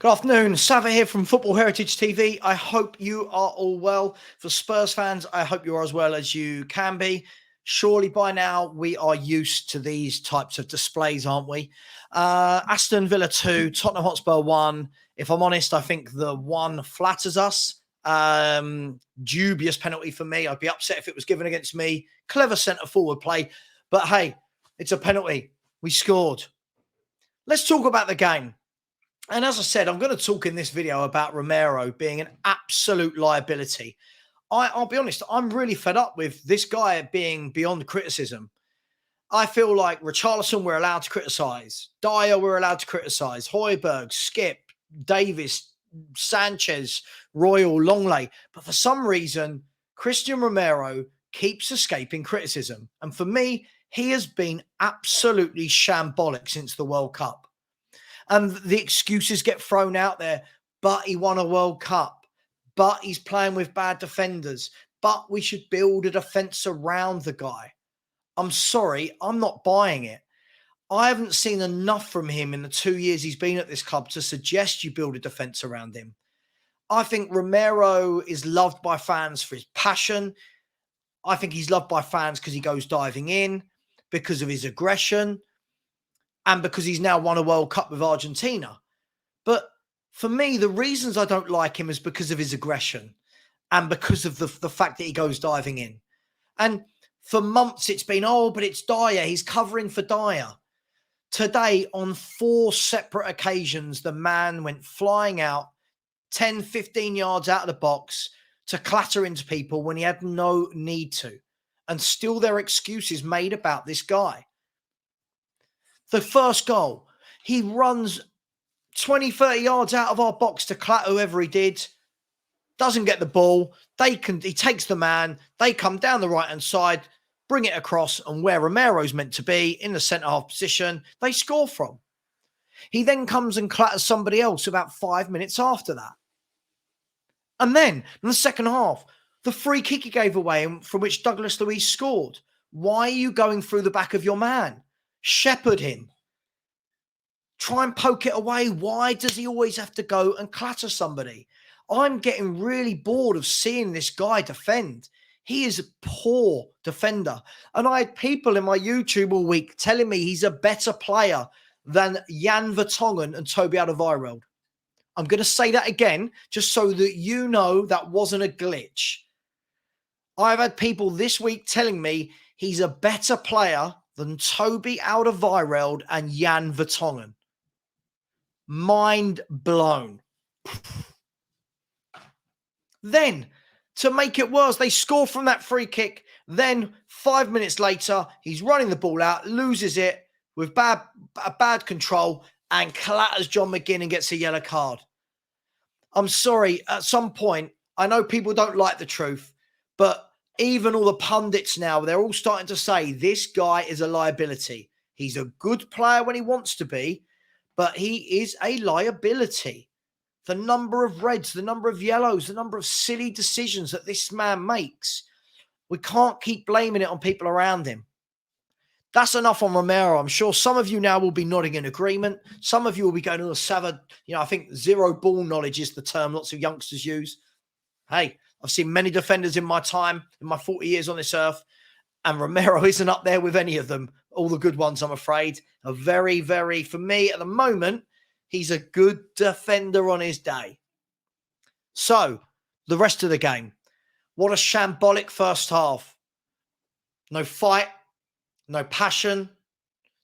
Good afternoon, Sava here from Football Heritage TV. I hope you are all well. For Spurs fans, I hope you're as well as you can be. Surely by now we are used to these types of displays, aren't we? Aston Villa 2, Tottenham Hotspur 1. If I'm honest, I think the 1 flatters us. Dubious penalty for me. I'd be upset if it was given against me. Clever centre forward play. But hey, it's a penalty. We scored. Let's talk about the game. And as I said, I'm going to talk in this video about Romero being an absolute liability. I'll be honest, I'm really fed up with this guy being beyond criticism. I feel like Richarlison we're allowed to criticise. Dyer we're allowed to criticise. Højbjerg, Skip, Davis, Sanchez, Royal, Longley. But for some reason, Christian Romero keeps escaping criticism. And for me, he has been absolutely shambolic since the World Cup. And the excuses get thrown out there, but he won a World Cup, but he's playing with bad defenders, but we should build a defence around the guy. I'm sorry, I'm not buying it. I haven't seen enough from him in the 2 years he's been at this club to suggest you build a defence around him. I think Romero is loved by fans for his passion. I think he's loved by fans because he goes diving in, because of his aggression, and because he's now won a World Cup with Argentina. But for me, the reasons I don't like him is because of his aggression and because of the fact that he goes diving in. And for months it's been, oh, but it's Dyer. He's covering for Dyer. Today, on 4 separate occasions, the man went flying out 10, 15 yards out of the box to clatter into people when he had no need to. And still there are excuses made about this guy. The first goal, he runs 20, 30 yards out of our box to clatter whoever he did, doesn't get the ball. He takes the man, they come down the right-hand side, bring it across, and where Romero's meant to be, in the centre-half position, they score from. He then comes and clatters somebody else about 5 minutes after that. And then, in the second half, the free kick he gave away from which Douglas Luiz scored. Why are you going through the back of your man? Shepherd him. Try and poke it away. Why does he always have to go and clatter somebody? I'm getting really bored of seeing this guy defend. He is a poor defender. And I had people in my YouTube all week telling me he's a better player than Jan Vertonghen and Toby Alderweireld. I'm going to say that again, just so that you know that wasn't a glitch. I've had people this week telling me he's a better player than Toby Alderweireld and Jan Vertonghen. Mind blown. Then, to make it worse, they score from that free kick. Then, 5 minutes later, he's running the ball out, loses it with bad control, and clatters John McGinn and gets a yellow card. I'm sorry, at some point, I know people don't like the truth, but even all the pundits now, they're all starting to say this guy is a liability. He's a good player when he wants to be, but he is a liability. The number of reds, the number of yellows, the number of silly decisions that this man makes, we can't keep blaming it on people around him. That's enough on Romero. I'm sure some of you now will be nodding in agreement. Some of you will be going, oh, Sava, I think zero ball knowledge is the term lots of youngsters use. Hey, I've seen many defenders in my time, in my 40 years on this earth, and Romero isn't up there with any of them. All the good ones, I'm afraid, are very, very, for me at the moment, he's a good defender on his day. So, the rest of the game. What a shambolic first half. No fight, no passion,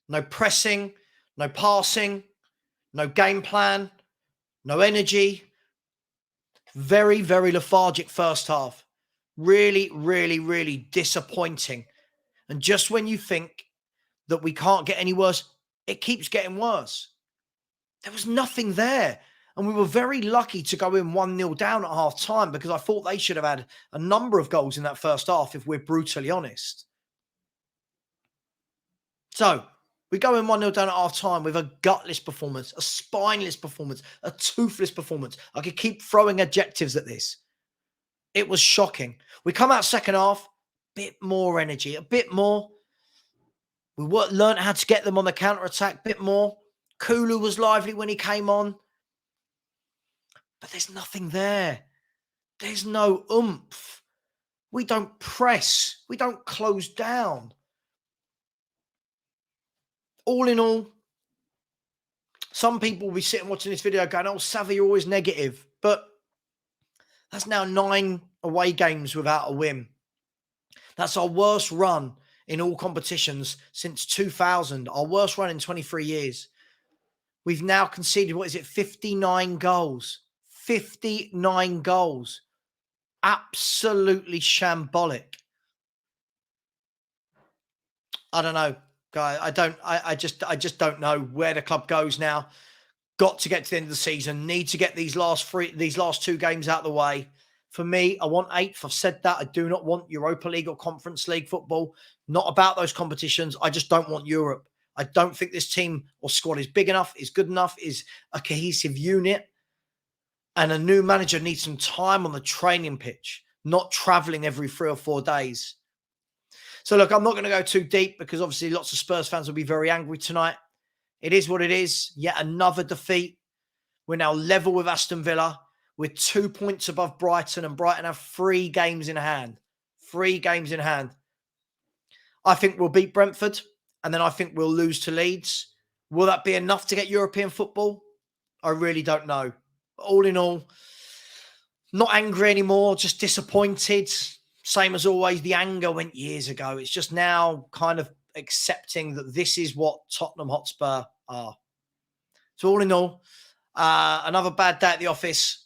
no pressing, no passing, no game plan, no energy. Very, very lethargic first half. Really, really, really disappointing. And just when you think that we can't get any worse, it keeps getting worse. There was nothing there. And we were very lucky to go in 1-0 down at half time because I thought they should have had a number of goals in that first half, if we're brutally honest. So we go in 1-0 down at half time with a gutless performance, a spineless performance, a toothless performance. I could keep throwing adjectives at this. It was shocking. We come out second half, bit more energy, a bit more. We learned how to get them on the counter-attack, bit more. Kulu was lively when he came on. but there's nothing there. There's no oomph. We don't press. We don't close down. All in all, some people will be sitting watching this video going, oh, Savvy, you're always negative. But that's now 9 away games without a win. That's our worst run in all competitions since 2000, our worst run in 23 years. We've now conceded, 59 goals. 59 goals. Absolutely shambolic. I don't know, guy. I just don't know where the club goes now. Got to get to the end of the season. Need to get these last 2 games out of the way. For me, I want 8th. I've said that. I do not want Europa League or Conference League football. Not about those competitions. I just don't want Europe. I don't think this team or squad is big enough, is good enough, is a cohesive unit. And a new manager needs some time on the training pitch, not traveling every 3 or 4 days. So, look, I'm not going to go too deep because obviously lots of Spurs fans will be very angry tonight. It is what it is. Yet another defeat. We're now level with Aston Villa. We're 2 points above Brighton, and Brighton have 3 games in hand. 3 games in hand. I think we'll beat Brentford, and then I think we'll lose to Leeds. Will that be enough to get European football? I really don't know. All in all, not angry anymore, just disappointed. Same as always, the anger went years ago. It's just now kind of accepting that this is what Tottenham Hotspur are. So all in all, another bad day at the office.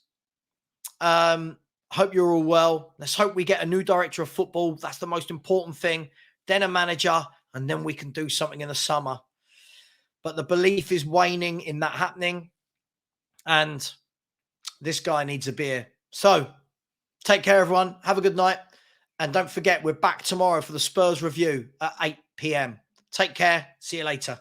Hope you're all well. Let's hope we get a new director of football. That's the most important thing. Then a manager, and then we can do something in the summer. But the belief is waning in that happening. And this guy needs a beer. So take care, everyone. Have a good night. And don't forget, we're back tomorrow for the Spurs review at 8 p.m. Take care. See you later.